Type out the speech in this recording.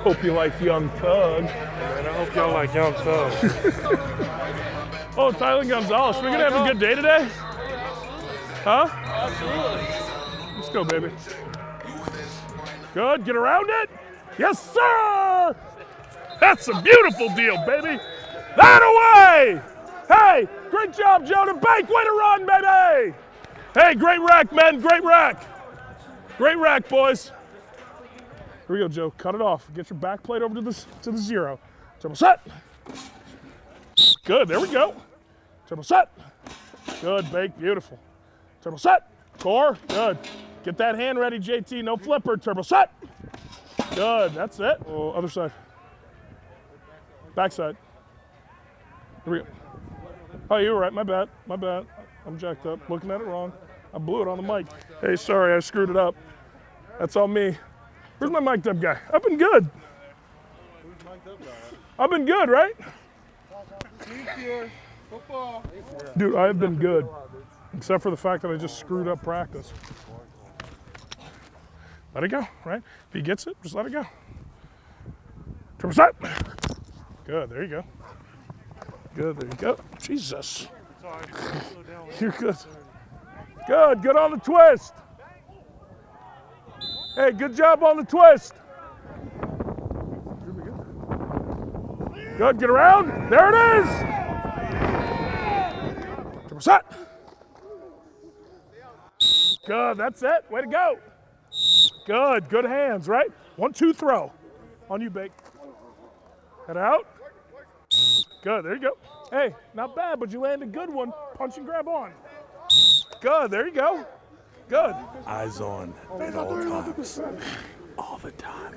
Hope you like Young Thug. Man, I hope y'all like Young Thug. Oh, Tyler Gonzalez. We gonna have a good day today? Huh? Absolutely. Let's go, baby. Good. Get around it. Yes, sir. That's a beautiful deal, baby. That away. Hey, great job, Joe to Bank. Way to run, baby. Hey, great rack, men. Great rack. Great rack, boys. Here we go, Joe. Cut it off. Get your back plate over to the zero. Triple set. Good. There we go. Triple set. Good, Bake. Beautiful. Triple set. Core. Good. Get that hand ready, JT. No flipper. Triple set. Good. That's it. Oh, other side. Backside. Here we go. Oh, you were right. My bad. My bad. I'm jacked up. Looking at it wrong. I blew it on the mic. Hey, sorry. I screwed it up. That's all me. Where's my mic'd up guy? I've been good. I've been good, right? Dude, I've been good. Except for the fact that I just screwed up practice. Let it go, right? If he gets it, just let it go. Triple set. Good, there you go. Good, there you go. Jesus. You're good. Good, good on the twist. Hey, good job on the twist. Good, get around. There it is. Triple set. Good, that's it. Way to go. Good, good hands, right? 1, 2, throw. On you, Bake. Head out. Good, there you go. Hey, not bad, but you landed a good one. Punch and grab on. Good, there you go. Good. Eyes on at all times. All the time.